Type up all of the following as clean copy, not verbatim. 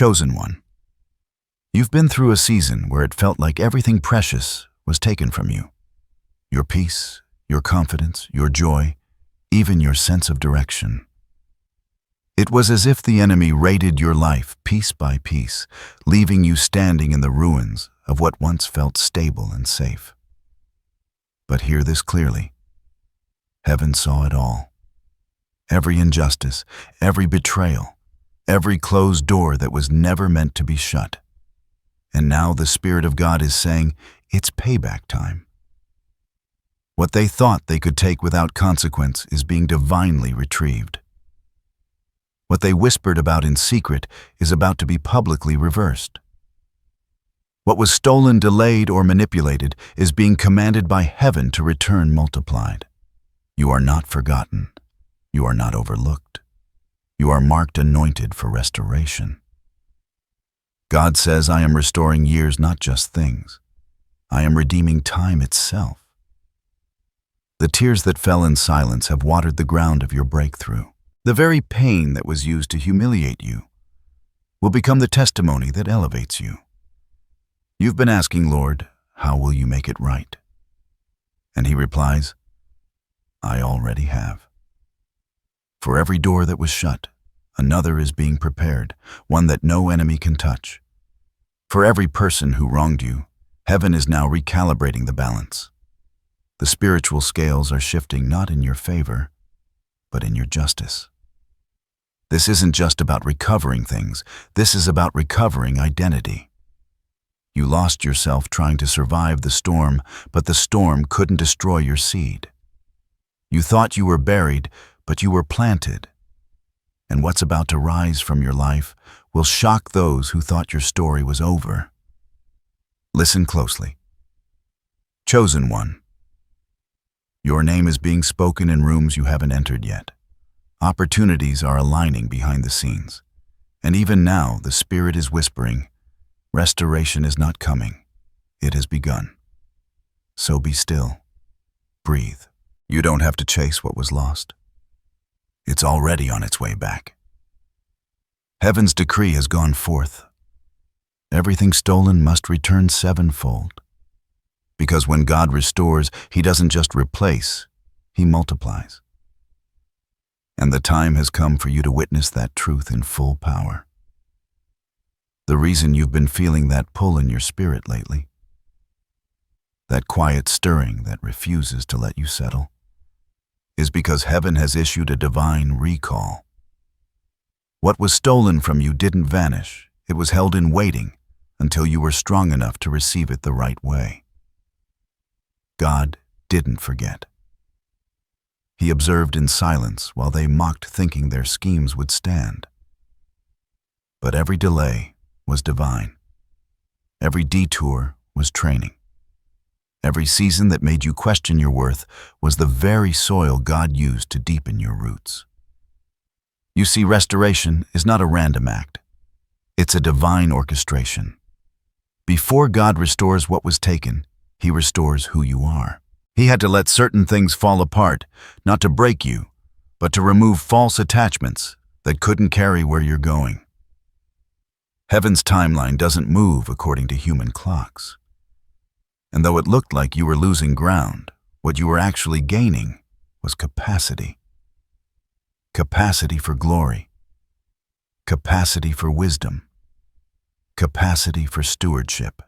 Chosen one. You've been through a season where it felt like everything precious was taken from you. Your peace, your confidence, your joy, even your sense of direction. It was as if the enemy raided your life piece by piece, leaving you standing in the ruins of what once felt stable and safe. But hear this clearly. Heaven saw it all. Every injustice, every betrayal, every closed door that was never meant to be shut. And now the Spirit of God is saying, it's payback time. What they thought they could take without consequence is being divinely retrieved. What they whispered about in secret is about to be publicly reversed. What was stolen, delayed, or manipulated is being commanded by heaven to return multiplied. You are not forgotten. You are not overlooked. You are marked anointed for restoration. God says, I am restoring years, not just things. I am redeeming time itself. The tears that fell in silence have watered the ground of your breakthrough. The very pain that was used to humiliate you will become the testimony that elevates you. You've been asking, Lord, how will you make it right? And he replies, I already have. For every door that was shut, another is being prepared, one that no enemy can touch. For every person who wronged you, heaven is now recalibrating the balance. The spiritual scales are shifting not in your favor, but in your justice. This isn't just about recovering things. This is about recovering identity. You lost yourself trying to survive the storm, but the storm couldn't destroy your seed. You thought you were buried, but you were planted. And what's about to rise from your life will shock those who thought your story was over. Listen closely. Chosen one. Your name is being spoken in rooms you haven't entered yet. Opportunities are aligning behind the scenes. And even now, the Spirit is whispering, restoration is not coming. It has begun. So be still. Breathe. You don't have to chase what was lost. It's already on its way back. Heaven's decree has gone forth. Everything stolen must return sevenfold. Because when God restores, he doesn't just replace, he multiplies. And the time has come for you to witness that truth in full power. The reason you've been feeling that pull in your spirit lately, that quiet stirring that refuses to let you settle, is because heaven has issued a divine recall. What was stolen from you didn't vanish. It was held in waiting until you were strong enough to receive it the right way. God didn't forget. He observed in silence while they mocked, thinking their schemes would stand. But every delay was divine. Every detour was training. Every season that made you question your worth was the very soil God used to deepen your roots. You see, restoration is not a random act. It's a divine orchestration. Before God restores what was taken, he restores who you are. He had to let certain things fall apart, not to break you, but to remove false attachments that couldn't carry where you're going. Heaven's timeline doesn't move according to human clocks. And though it looked like you were losing ground, what you were actually gaining was capacity. Capacity for glory. Capacity for wisdom. Capacity for stewardship.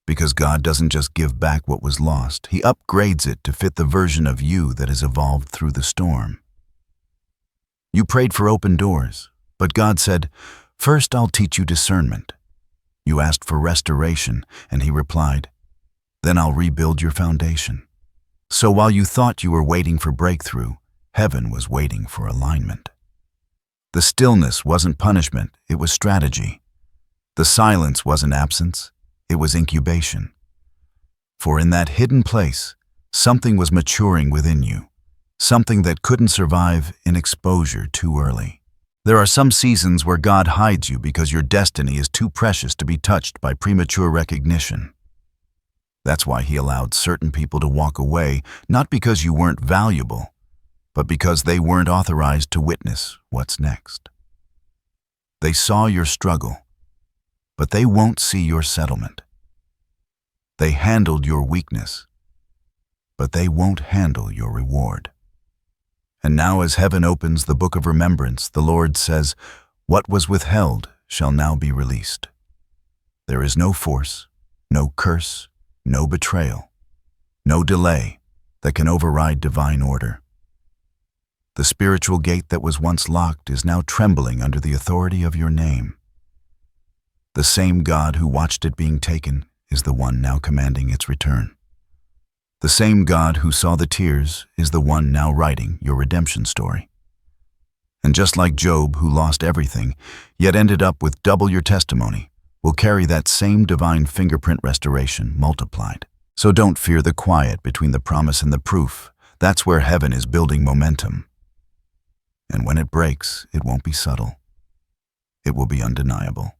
Because God doesn't just give back what was lost, he upgrades it to fit the version of you that has evolved through the storm. You prayed for open doors, but God said, "First I'll teach you discernment." You asked for restoration, and he replied, "Then I'll rebuild your foundation." So while you thought you were waiting for breakthrough, heaven was waiting for alignment. The stillness wasn't punishment, it was strategy. The silence wasn't absence, it was incubation. For in that hidden place, something was maturing within you, something that couldn't survive in exposure too early. There are some seasons where God hides you because your destiny is too precious to be touched by premature recognition. That's why he allowed certain people to walk away, not because you weren't valuable, but because they weren't authorized to witness what's next. They saw your struggle, but they won't see your settlement. They handled your weakness, but they won't handle your reward. And now as heaven opens the book of remembrance, the Lord says, "What was withheld shall now be released." There is no force, no curse, no betrayal, no delay that can override divine order. The spiritual gate that was once locked is now trembling under the authority of your name. The same God who watched it being taken is the one now commanding its return. The same God who saw the tears is the one now writing your redemption story. And just like Job, who lost everything, yet ended up with double your testimony, will carry that same divine fingerprint restoration multiplied. So don't fear the quiet between the promise and the proof. That's where heaven is building momentum. And when it breaks, it won't be subtle. It will be undeniable.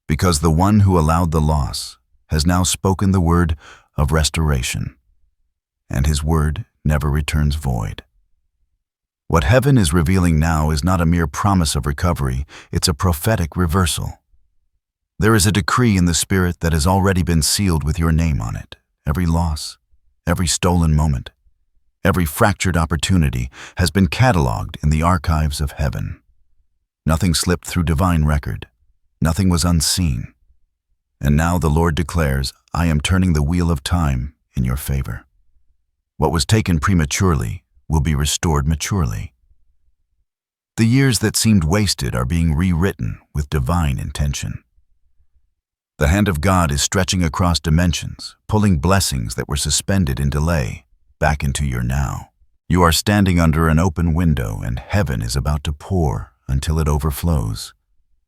Because the one who allowed the loss has now spoken the word of restoration, and his word never returns void. What heaven is revealing now is not a mere promise of recovery, it's a prophetic reversal. There is a decree in the Spirit that has already been sealed with your name on it. Every loss, every stolen moment, every fractured opportunity has been cataloged in the archives of heaven. Nothing slipped through divine record. Nothing was unseen. And now the Lord declares, "I am turning the wheel of time in your favor." What was taken prematurely will be restored maturely. The years that seemed wasted are being rewritten with divine intention. The hand of God is stretching across dimensions, pulling blessings that were suspended in delay back into your now. You are standing under an open window, and heaven is about to pour until it overflows.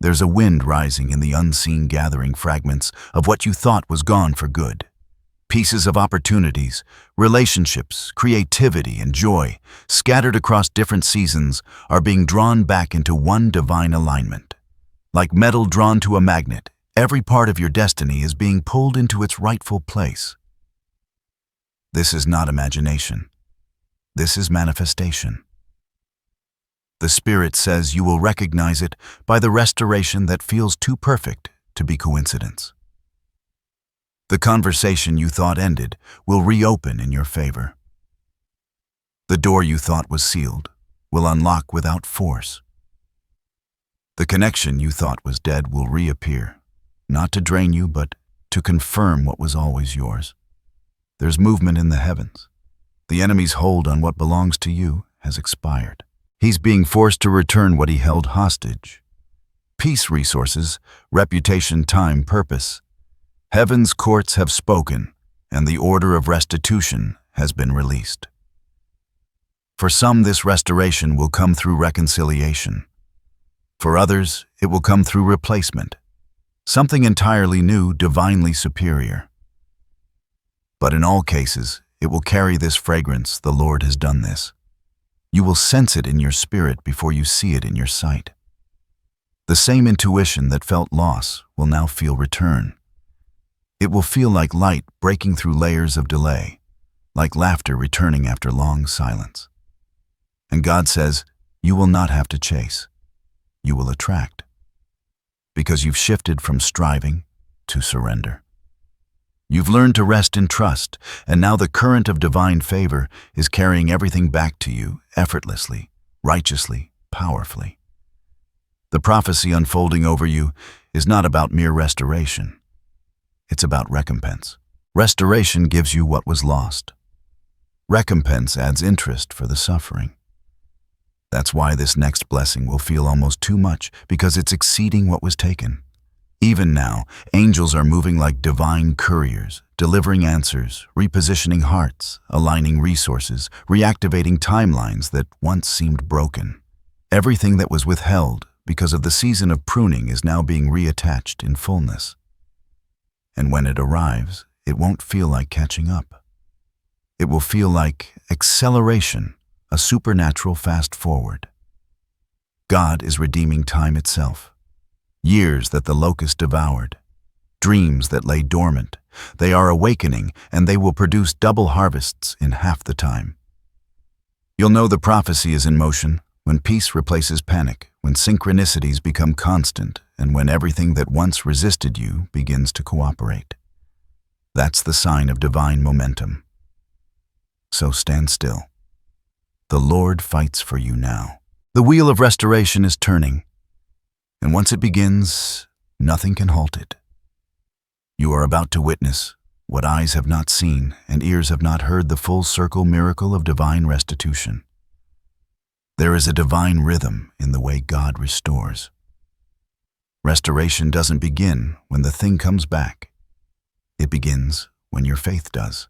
There's a wind rising in the unseen, gathering fragments of what you thought was gone for good. Pieces of opportunities, relationships, creativity, and joy, scattered across different seasons, are being drawn back into one divine alignment. Like metal drawn to a magnet, every part of your destiny is being pulled into its rightful place. This is not imagination. This is manifestation. The Spirit says you will recognize it by the restoration that feels too perfect to be coincidence. The conversation you thought ended will reopen in your favor. The door you thought was sealed will unlock without force. The connection you thought was dead will reappear, not to drain you, but to confirm what was always yours. There's movement in the heavens. The enemy's hold on what belongs to you has expired. He's being forced to return what he held hostage. Peace, resources, reputation, time, purpose. Heaven's courts have spoken, and the order of restitution has been released. For some, this restoration will come through reconciliation. For others, it will come through replacement. Something entirely new, divinely superior. But in all cases, it will carry this fragrance, "The Lord has done this." You will sense it in your spirit before you see it in your sight. The same intuition that felt loss will now feel return. It will feel like light breaking through layers of delay, like laughter returning after long silence. And God says, you will not have to chase. You will attract. Because you've shifted from striving to surrender. You've learned to rest in trust, and now the current of divine favor is carrying everything back to you effortlessly, righteously, powerfully. The prophecy unfolding over you is not about mere restoration. It's about recompense. Restoration gives you what was lost. Recompense adds interest for the suffering. That's why this next blessing will feel almost too much, because it's exceeding what was taken. Even now, angels are moving like divine couriers, delivering answers, repositioning hearts, aligning resources, reactivating timelines that once seemed broken. Everything that was withheld because of the season of pruning is now being reattached in fullness. And when it arrives, it won't feel like catching up. It will feel like acceleration, a supernatural fast forward. God is redeeming time itself. Years that the locust devoured, dreams that lay dormant, they are awakening, and they will produce double harvests in half the time. You'll know the prophecy is in motion when peace replaces panic, when synchronicities become constant, and when everything that once resisted you begins to cooperate. That's the sign of divine momentum. So stand still. The Lord fights for you now. The wheel of restoration is turning, and once it begins, nothing can halt it. You are about to witness what eyes have not seen and ears have not heard, the full circle miracle of divine restitution. There is a divine rhythm in the way God restores. Restoration doesn't begin when the thing comes back. It begins when your faith does.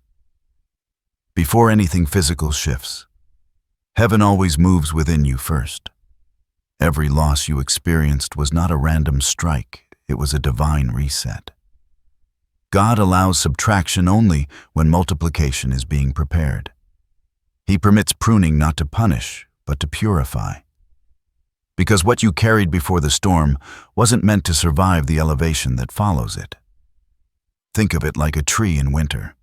Before anything physical shifts, heaven always moves within you first. Every loss you experienced was not a random strike, it was a divine reset. God allows subtraction only when multiplication is being prepared. He permits pruning not to punish, but to purify. Because what you carried before the storm wasn't meant to survive the elevation that follows it. Think of it like a tree in winter.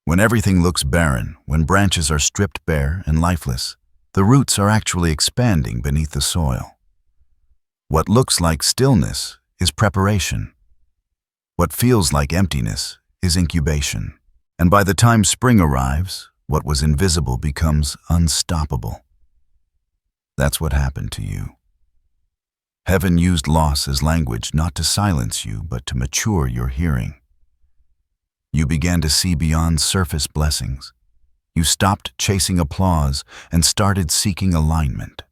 When everything looks barren, when branches are stripped bare and lifeless, the roots are actually expanding beneath the soil. What looks like stillness is preparation. What feels like emptiness is incubation. And by the time spring arrives, what was invisible becomes unstoppable. That's what happened to you. Heaven used loss as language not to silence you, but to mature your hearing. You began to see beyond surface blessings. You stopped chasing applause and started seeking alignment.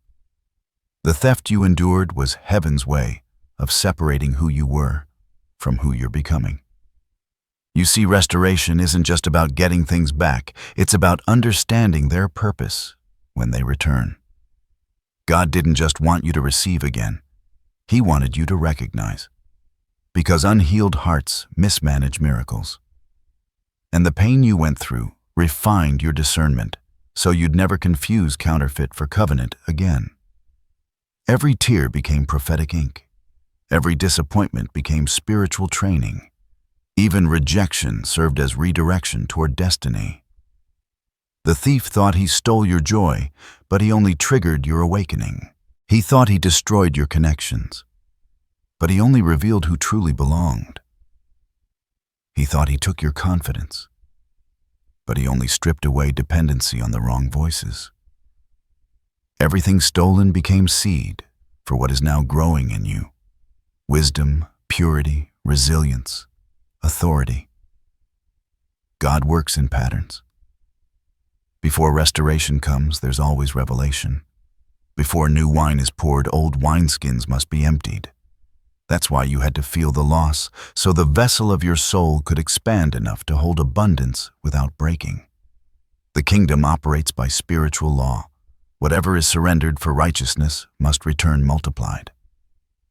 The theft you endured was heaven's way of separating who you were from who you're becoming. You see, restoration isn't just about getting things back, it's about understanding their purpose when they return. God didn't just want you to receive again, He wanted you to recognize. Because unhealed hearts mismanage miracles. And the pain you went through refined your discernment, so you'd never confuse counterfeit for covenant again. Every tear became prophetic ink. Every disappointment became spiritual training. Even rejection served as redirection toward destiny. The thief thought he stole your joy, but he only triggered your awakening. He thought he destroyed your connections, but he only revealed who truly belonged. He thought he took your confidence, but he only stripped away dependency on the wrong voices. Everything stolen became seed for what is now growing in you. Wisdom, purity, resilience, authority. God works in patterns. Before restoration comes, there's always revelation. Before new wine is poured, old wineskins must be emptied. That's why you had to feel the loss, so the vessel of your soul could expand enough to hold abundance without breaking. The kingdom operates by spiritual law. Whatever is surrendered for righteousness must return multiplied.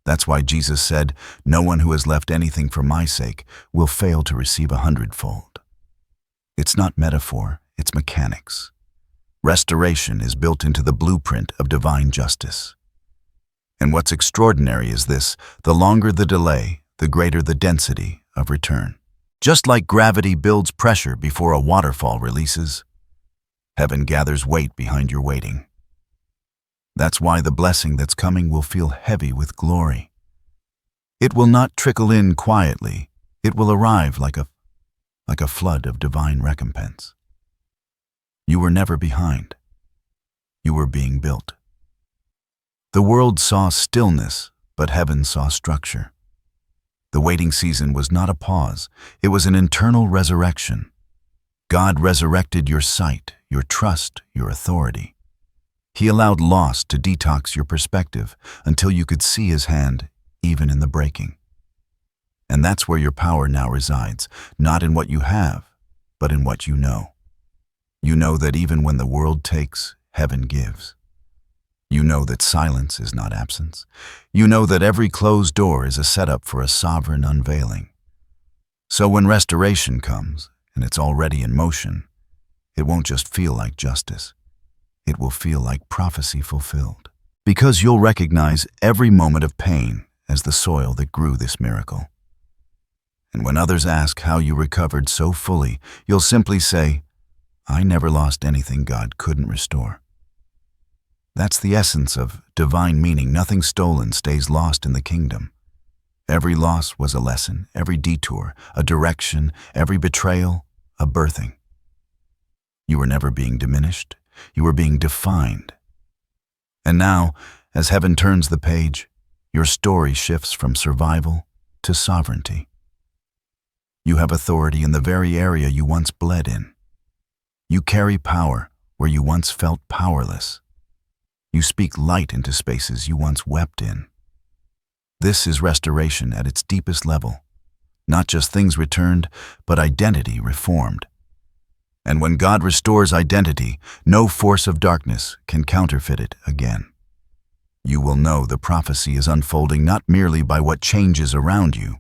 That's why Jesus said, "No one who has left anything for my sake will fail to receive 100-fold." It's not metaphor, it's mechanics. Restoration is built into the blueprint of divine justice. And what's extraordinary is this: the longer the delay, the greater the density of return. Just like gravity builds pressure before a waterfall releases, heaven gathers weight behind your waiting. That's why the blessing that's coming will feel heavy with glory. It will not trickle in quietly. It will arrive like a flood of divine recompense. You were never behind. You were being built. The world saw stillness, but heaven saw structure. The waiting season was not a pause. It was an internal resurrection. God resurrected your sight, your trust, your authority. He allowed loss to detox your perspective until you could see His hand even in the breaking. And that's where your power now resides, not in what you have, but in what you know. You know that even when the world takes, heaven gives. You know that silence is not absence. You know that every closed door is a setup for a sovereign unveiling. So when restoration comes, and it's already in motion, it won't just feel like justice. It will feel like prophecy fulfilled. Because you'll recognize every moment of pain as the soil that grew this miracle. And when others ask how you recovered so fully, you'll simply say, "I never lost anything God couldn't restore." That's the essence of divine meaning. Nothing stolen stays lost in the kingdom. Every loss was a lesson, every detour, a direction, every betrayal, a birthing. You were never being diminished, you were being defined. And now, as heaven turns the page, your story shifts from survival to sovereignty. You have authority in the very area you once bled in. You carry power where you once felt powerless. You speak light into spaces you once wept in. This is restoration at its deepest level. Not just things returned, but identity reformed. And when God restores identity, no force of darkness can counterfeit it again. You will know the prophecy is unfolding not merely by what changes around you,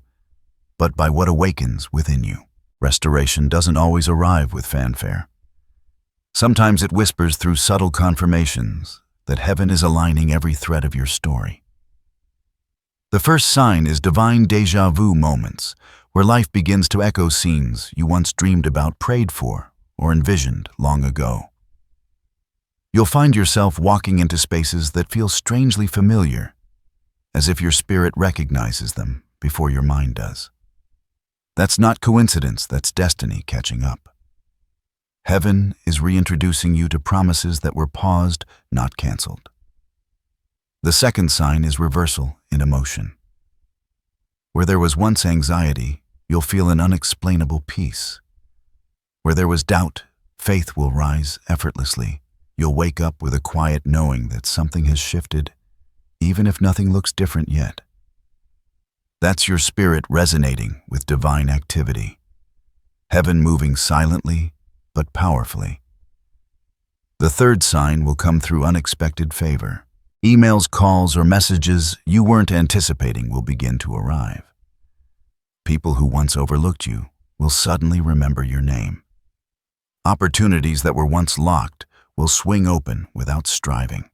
but by what awakens within you. Restoration doesn't always arrive with fanfare. Sometimes it whispers through subtle confirmations that heaven is aligning every thread of your story. The first sign is divine déjà vu moments, where life begins to echo scenes you once dreamed about, prayed for, or envisioned long ago. You'll find yourself walking into spaces that feel strangely familiar, as if your spirit recognizes them before your mind does. That's not coincidence, that's destiny catching up. Heaven is reintroducing you to promises that were paused, not canceled. The second sign is reversal in emotion. Where there was once anxiety, you'll feel an unexplainable peace. Where there was doubt, faith will rise effortlessly. You'll wake up with a quiet knowing that something has shifted, even if nothing looks different yet. That's your spirit resonating with divine activity. Heaven moving silently, but powerfully. The third sign will come through unexpected favor. Emails, calls, or messages you weren't anticipating will begin to arrive. People who once overlooked you will suddenly remember your name. Opportunities that were once locked will swing open without striving.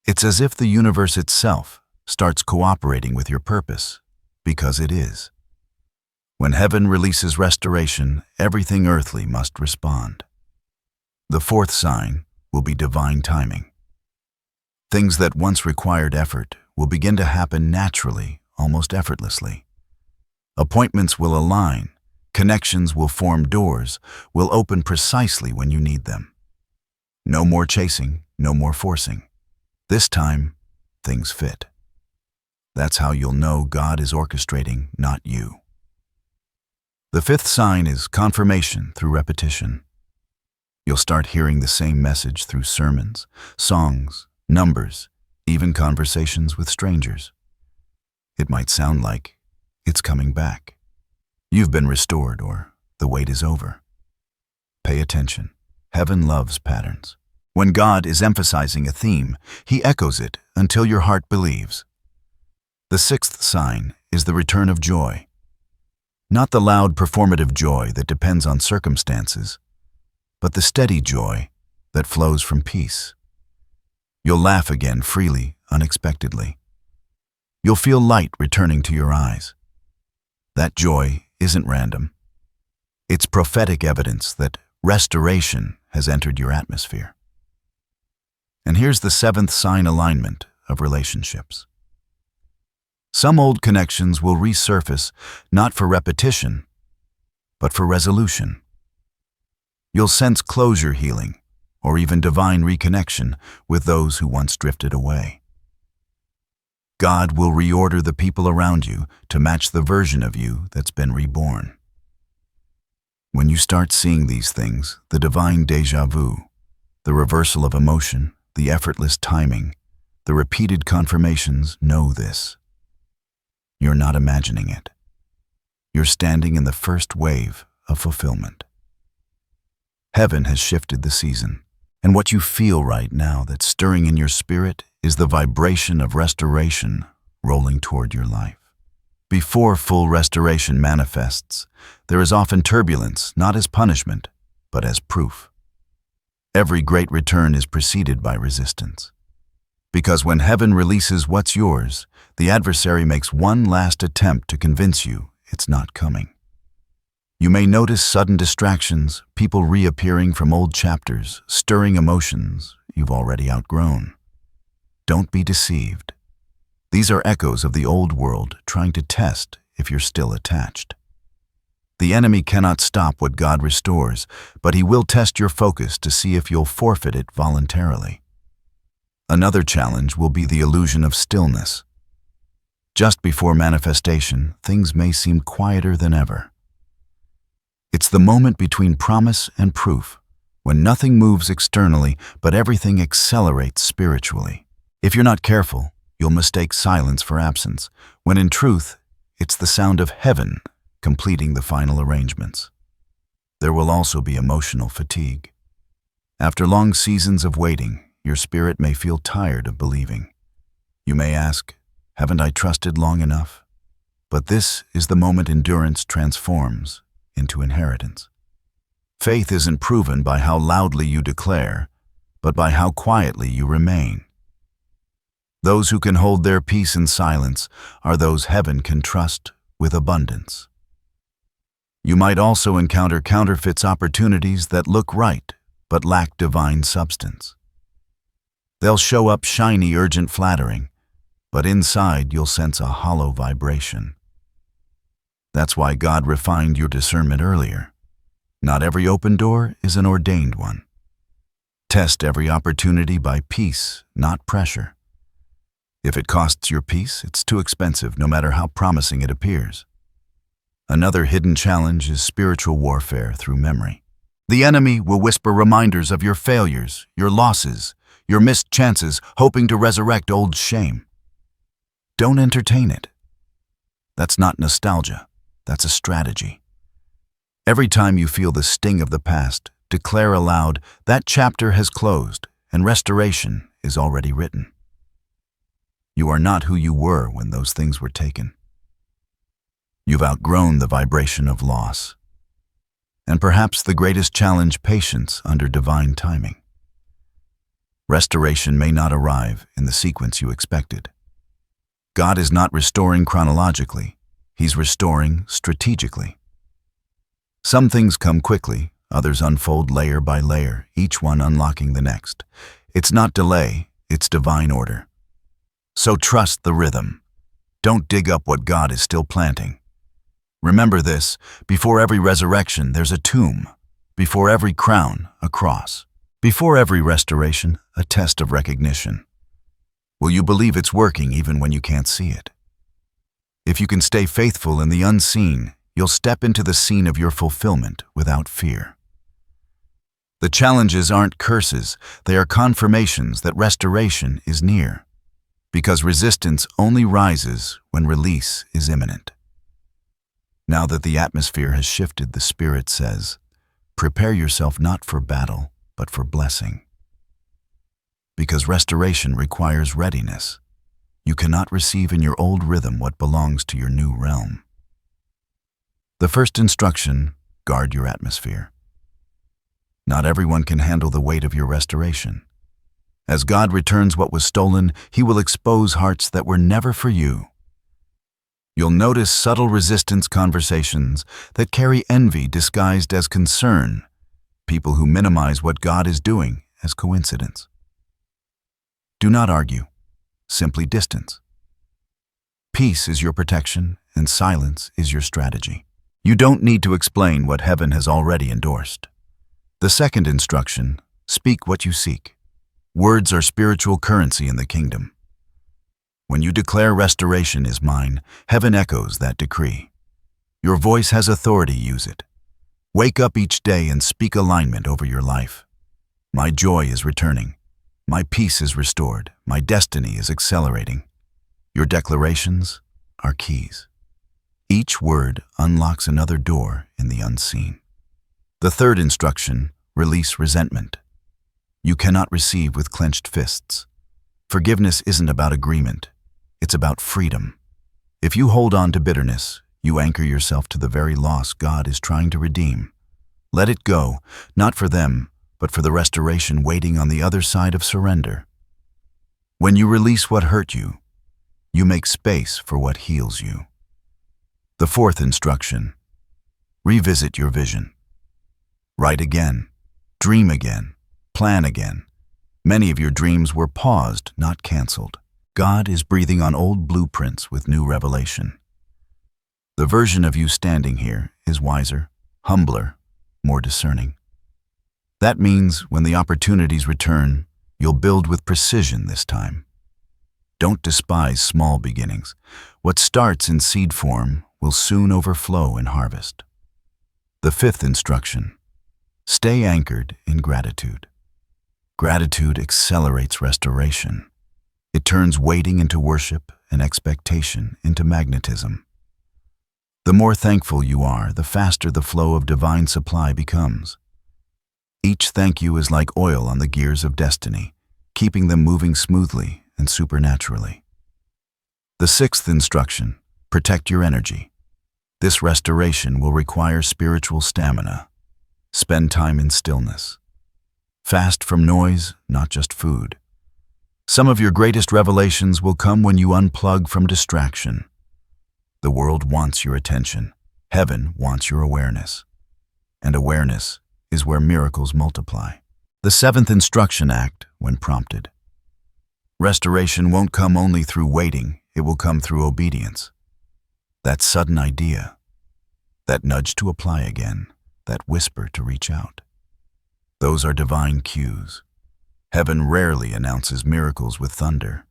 It's as if the universe itself starts cooperating with your purpose, because it is. When heaven releases restoration, everything earthly must respond. The fourth sign will be divine timing. Things that once required effort will begin to happen naturally, almost effortlessly. Appointments will align, connections will form, doors will open precisely when you need them. No more chasing, no more forcing. This time, things fit. That's how you'll know God is orchestrating, not you. The fifth sign is confirmation through repetition. You'll start hearing the same message through sermons, songs, numbers, even conversations with strangers. It might sound like it's coming back. You've been restored, or the wait is over. Pay attention. Heaven loves patterns. When God is emphasizing a theme, He echoes it until your heart believes. The sixth sign is the return of joy. Not the loud performative joy that depends on circumstances, but the steady joy that flows from peace. You'll laugh again freely, unexpectedly. You'll feel light returning to your eyes. That joy isn't random. It's prophetic evidence that restoration has entered your atmosphere. And here's the seventh sign: alignment of relationships. Some old connections will resurface, not for repetition, but for resolution. You'll sense closure, healing, or even divine reconnection with those who once drifted away. God will reorder the people around you to match the version of you that's been reborn. When you start seeing these things, the divine déjà vu, the reversal of emotion, the effortless timing, the repeated confirmations, know this. You're not imagining it. You're standing in the first wave of fulfillment. Heaven has shifted the season, and what you feel right now that's stirring in your spirit is the vibration of restoration rolling toward your life. Before full restoration manifests, there is often turbulence, not as punishment, but as proof. Every great return is preceded by resistance. Because when heaven releases what's yours, the adversary makes one last attempt to convince you it's not coming. You may notice sudden distractions, people reappearing from old chapters, stirring emotions you've already outgrown. Don't be deceived. These are echoes of the old world trying to test if you're still attached. The enemy cannot stop what God restores, but he will test your focus to see if you'll forfeit it voluntarily. Another challenge will be the illusion of stillness. Just before manifestation, things may seem quieter than ever. It's the moment between promise and proof, when nothing moves externally, but everything accelerates spiritually. If you're not careful, you'll mistake silence for absence, when in truth, it's the sound of heaven completing the final arrangements. There will also be emotional fatigue. After long seasons of waiting, your spirit may feel tired of believing. You may ask, haven't I trusted long enough? But this is the moment endurance transforms into inheritance. Faith isn't proven by how loudly you declare, but by how quietly you remain. Those who can hold their peace in silence are those heaven can trust with abundance. You might also encounter counterfeit opportunities that look right, but lack divine substance. They'll show up shiny, urgent, flattering, but inside you'll sense a hollow vibration. That's why God refined your discernment earlier. Not every open door is an ordained one. Test every opportunity by peace, not pressure. If it costs your peace, it's too expensive, no matter how promising it appears. Another hidden challenge is spiritual warfare through memory. The enemy will whisper reminders of your failures, your losses, your missed chances, hoping to resurrect old shame. Don't entertain it. That's not nostalgia. That's a strategy. Every time you feel the sting of the past, declare aloud, that chapter has closed and restoration is already written. You are not who you were when those things were taken. You've outgrown the vibration of loss. And perhaps the greatest challenge, patience under divine timing. Restoration may not arrive in the sequence you expected. God is not restoring chronologically. He's restoring strategically. Some things come quickly, others unfold layer by layer, each one unlocking the next. It's not delay, it's divine order. So trust the rhythm. Don't dig up what God is still planting. Remember this, before every resurrection, there's a tomb. Before every crown, a cross. Before every restoration, a test of recognition. Will you believe it's working even when you can't see it? If you can stay faithful in the unseen, you'll step into the scene of your fulfillment without fear. The challenges aren't curses, they are confirmations that restoration is near, because resistance only rises when release is imminent. Now that the atmosphere has shifted, the Spirit says, prepare yourself not for battle, but for blessing. Because restoration requires readiness. You cannot receive in your old rhythm what belongs to your new realm. The first instruction, guard your atmosphere. Not everyone can handle the weight of your restoration. As God returns what was stolen, He will expose hearts that were never for you. You'll notice subtle resistance conversations that carry envy disguised as concern, people who minimize what God is doing as coincidence. Do not argue. Simply distance. Peace is your protection, and silence is your strategy. You don't need to explain what heaven has already endorsed. The second instruction, speak what you seek. Words are spiritual currency in the kingdom. When you declare restoration is mine, heaven echoes that decree. Your voice has authority, use it. Wake up each day and speak alignment over your life. My joy is returning. My peace is restored. My destiny is accelerating. Your declarations are keys. Each word unlocks another door in the unseen. The third instruction, release resentment. You cannot receive with clenched fists. Forgiveness isn't about agreement. It's about freedom. If you hold on to bitterness, you anchor yourself to the very loss God is trying to redeem. Let it go, not for them, but for the restoration waiting on the other side of surrender. When you release what hurt you, you make space for what heals you. The fourth instruction, revisit your vision. Write again, dream again, plan again. Many of your dreams were paused, not canceled. God is breathing on old blueprints with new revelation. The version of you standing here is wiser, humbler, more discerning. That means when the opportunities return, you'll build with precision this time. Don't despise small beginnings. What starts in seed form will soon overflow in harvest. The fifth instruction: stay anchored in gratitude. Gratitude accelerates restoration. It turns waiting into worship and expectation into magnetism. The more thankful you are, the faster the flow of divine supply becomes. Each thank you is like oil on the gears of destiny, keeping them moving smoothly and supernaturally. The sixth instruction: protect your energy. This restoration will require spiritual stamina. Spend time in stillness. Fast from noise, not just food. Some of your greatest revelations will come when you unplug from distraction. The world wants your attention. Heaven wants your awareness. And awareness is where miracles multiply. The seventh instruction: act when prompted. Restoration won't come only through waiting, it will come through obedience. That sudden idea, that nudge to apply again, that whisper to reach out. Those are divine cues. Heaven rarely announces miracles with thunder.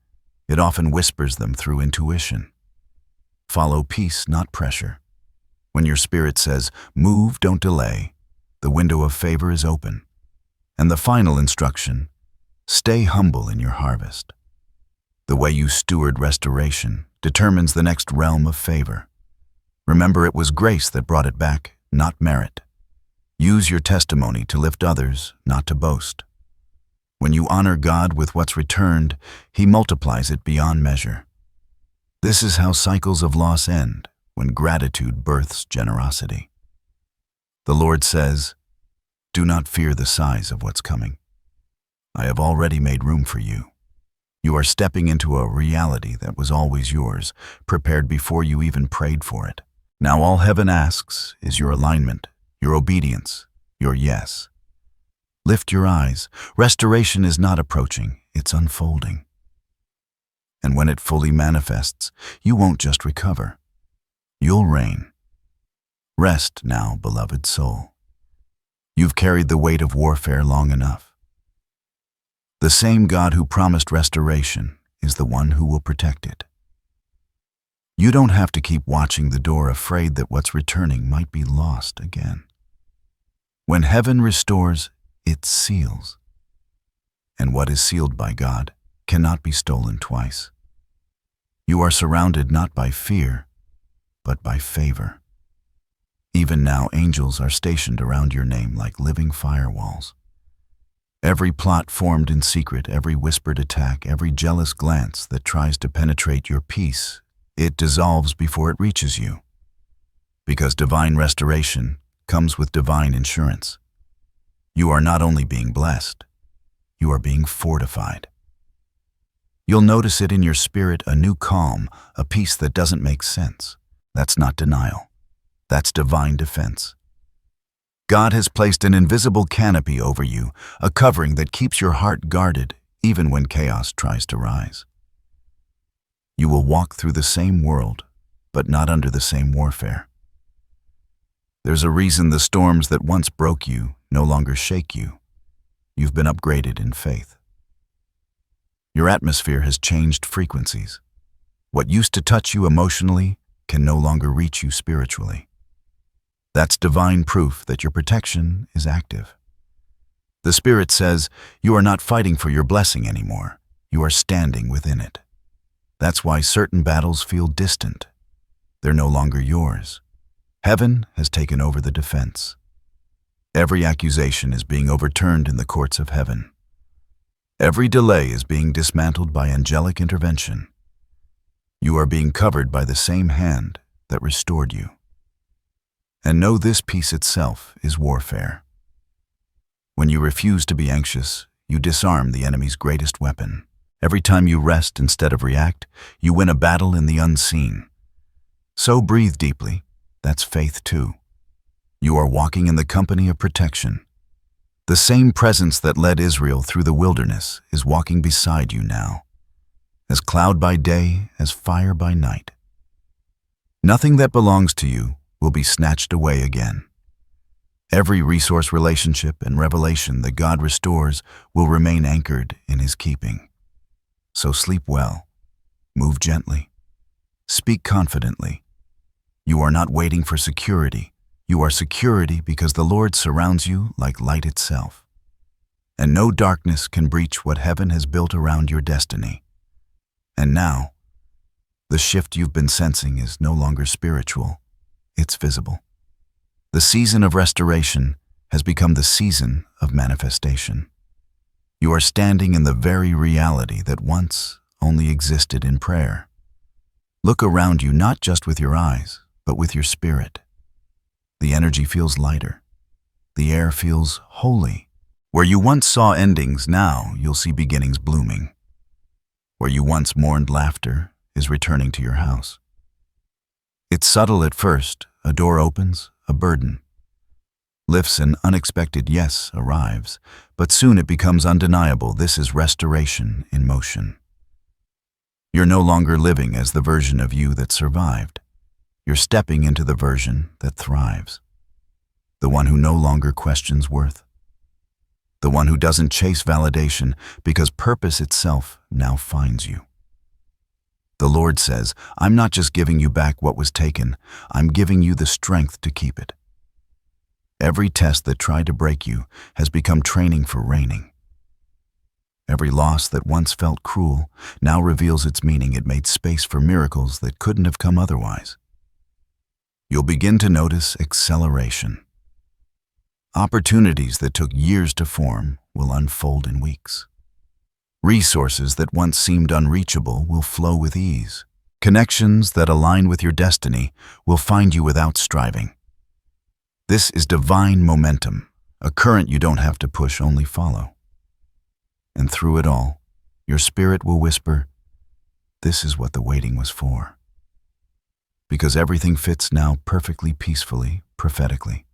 It often whispers them through intuition. Follow peace, not pressure. When your spirit says, move, don't delay, the window of favor is open. And the final instruction: stay humble in your harvest. The way you steward restoration determines the next realm of favor. Remember, it was grace that brought it back, not merit. Use your testimony to lift others, not to boast. When you honor God with what's returned, He multiplies it beyond measure. This is how cycles of loss end, when gratitude births generosity. The Lord says, do not fear the size of what's coming. I have already made room for you. You are stepping into a reality that was always yours, prepared before you even prayed for it. Now all heaven asks is your alignment, your obedience, your yes. Lift your eyes. Restoration is not approaching, it's unfolding. And when it fully manifests, you won't just recover. You'll reign. Rest now, beloved soul. You've carried the weight of warfare long enough. The same God who promised restoration is the one who will protect it. You don't have to keep watching the door, afraid that what's returning might be lost again. When heaven restores, it seals. And what is sealed by God cannot be stolen twice. You are surrounded not by fear, but by favor. Even now, angels are stationed around your name like living firewalls. Every plot formed in secret, every whispered attack, every jealous glance that tries to penetrate your peace, it dissolves before it reaches you. Because divine restoration comes with divine insurance. You are not only being blessed, you are being fortified. You'll notice it in your spirit, a new calm, a peace that doesn't make sense. That's not denial. That's divine defense. God has placed an invisible canopy over you, a covering that keeps your heart guarded even when chaos tries to rise. You will walk through the same world, but not under the same warfare. There's a reason the storms that once broke you no longer shake you. You've been upgraded in faith. Your atmosphere has changed frequencies. What used to touch you emotionally can no longer reach you spiritually. That's divine proof that your protection is active. The Spirit says you are not fighting for your blessing anymore. You are standing within it. That's why certain battles feel distant. They're no longer yours. Heaven has taken over the defense. Every accusation is being overturned in the courts of heaven. Every delay is being dismantled by angelic intervention. You are being covered by the same hand that restored you. And know this peace itself is warfare. When you refuse to be anxious, you disarm the enemy's greatest weapon. Every time you rest instead of react, you win a battle in the unseen. So breathe deeply. That's faith too. You are walking in the company of protection. The same presence that led Israel through the wilderness is walking beside you now, as cloud by day, as fire by night. Nothing that belongs to you will be snatched away again. Every resource, relationship, and revelation that God restores will remain anchored in His keeping. So sleep well, move gently, speak confidently. You are not waiting for security. You are security because the Lord surrounds you like light itself. And no darkness can breach what heaven has built around your destiny. And now, the shift you've been sensing is no longer spiritual, it's visible. The season of restoration has become the season of manifestation. You are standing in the very reality that once only existed in prayer. Look around you not just with your eyes, but with your spirit. The energy feels lighter. The air feels holy. Where you once saw endings, now you'll see beginnings blooming. Where you once mourned, laughter is returning to your house. It's subtle at first. A door opens, a burden lifts, an unexpected yes arrives, but soon it becomes undeniable. This is restoration in motion. You're no longer living as the version of you that survived. You're stepping into the version that thrives. The one who no longer questions worth. The one who doesn't chase validation because purpose itself now finds you. The Lord says, I'm not just giving you back what was taken, I'm giving you the strength to keep it. Every test that tried to break you has become training for reigning. Every loss that once felt cruel now reveals its meaning. It made space for miracles that couldn't have come otherwise. You'll begin to notice acceleration. Opportunities that took years to form will unfold in weeks. Resources that once seemed unreachable will flow with ease. Connections that align with your destiny will find you without striving. This is divine momentum, a current you don't have to push, only follow. And through it all, your spirit will whisper, this is what the waiting was for. Because everything fits now perfectly, peacefully, prophetically.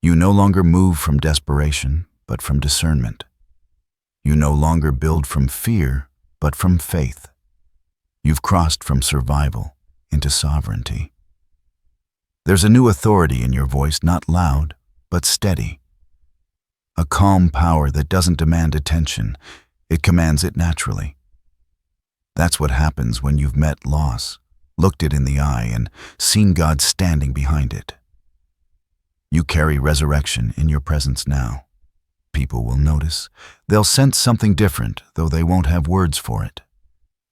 You no longer move from desperation, but from discernment. You no longer build from fear, but from faith. You've crossed from survival into sovereignty. There's a new authority in your voice, not loud, but steady. A calm power that doesn't demand attention, it commands it naturally. That's what happens when you've met loss, looked it in the eye, and seen God standing behind it. You carry resurrection in your presence now. People will notice. They'll sense something different, though they won't have words for it.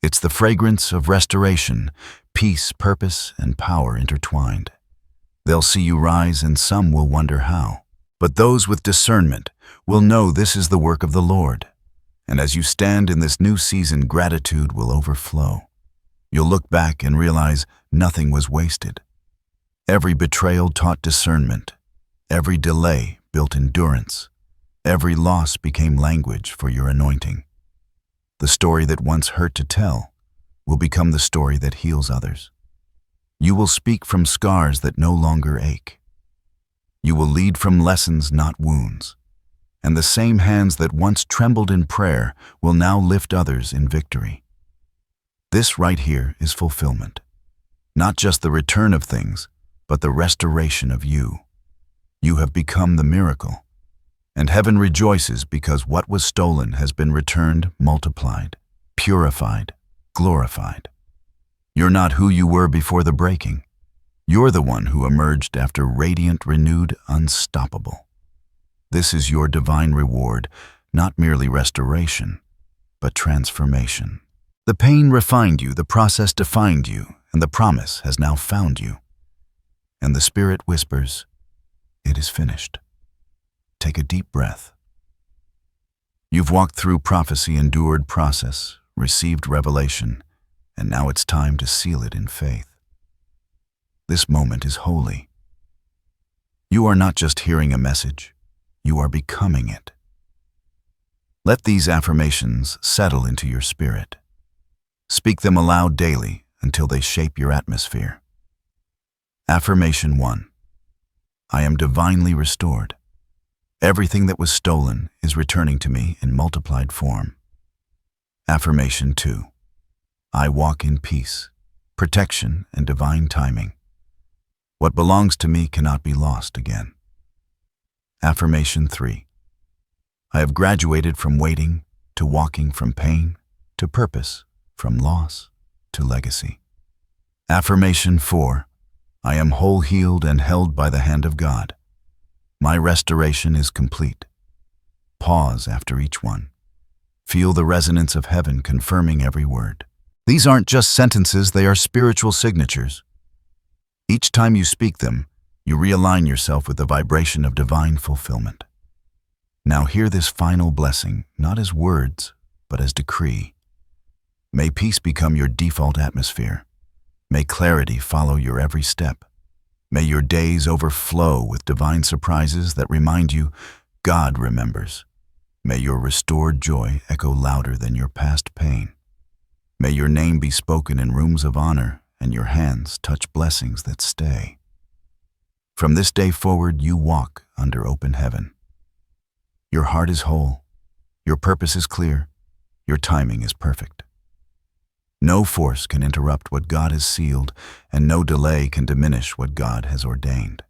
It's the fragrance of restoration, peace, purpose, and power intertwined. They'll see you rise, and some will wonder how. But those with discernment will know this is the work of the Lord. And as you stand in this new season, gratitude will overflow. You'll look back and realize nothing was wasted. Every betrayal taught discernment. Every delay built endurance. Every loss became language for your anointing. The story that once hurt to tell will become the story that heals others. You will speak from scars that no longer ache. You will lead from lessons, not wounds. And the same hands that once trembled in prayer will now lift others in victory. This right here is fulfillment. Not just the return of things, but the restoration of you. You have become the miracle. And heaven rejoices because what was stolen has been returned, multiplied, purified, glorified. You're not who you were before the breaking. You're the one who emerged after radiant, renewed, unstoppable. This is your divine reward, not merely restoration, but transformation. The pain refined you, the process defined you, and the promise has now found you. And the Spirit whispers, it is finished. Take a deep breath. You've walked through prophecy, endured process, received revelation, and now it's time to seal it in faith. This moment is holy. You are not just hearing a message, you are becoming it. Let these affirmations settle into your spirit. Speak them aloud daily until they shape your atmosphere. Affirmation 1. I am divinely restored. Everything that was stolen is returning to me in multiplied form. Affirmation 2. I walk in peace, protection, and divine timing. What belongs to me cannot be lost again. Affirmation 3. I have graduated from waiting to walking, from pain to purpose, from loss to legacy. Affirmation 4. I am whole, healed, and held by the hand of God. My restoration is complete. Pause after each one. Feel the resonance of heaven confirming every word. These aren't just sentences, they are spiritual signatures. Each time you speak them, you realign yourself with the vibration of divine fulfillment. Now hear this final blessing, not as words, but as decree. May peace become your default atmosphere. May clarity follow your every step. May your days overflow with divine surprises that remind you God remembers. May your restored joy echo louder than your past pain. May your name be spoken in rooms of honor and your hands touch blessings that stay. From this day forward, you walk under open heaven. Your heart is whole, your purpose is clear, your timing is perfect. No force can interrupt what God has sealed, and no delay can diminish what God has ordained.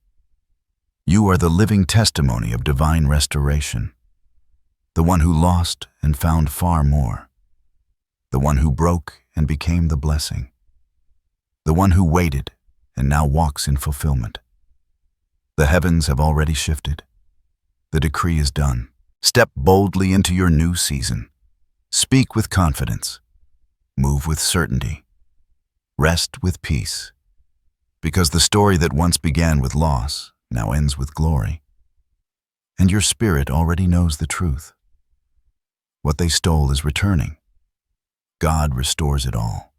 You are the living testimony of divine restoration, the one who lost and found far more, the one who broke and became the blessing, the one who waited and now walks in fulfillment. The heavens have already shifted. The decree is done. Step boldly into your new season. Speak with confidence. Move with certainty. Rest with peace. Because the story that once began with loss now ends with glory. And your spirit already knows the truth. What they stole is returning. God restores it all.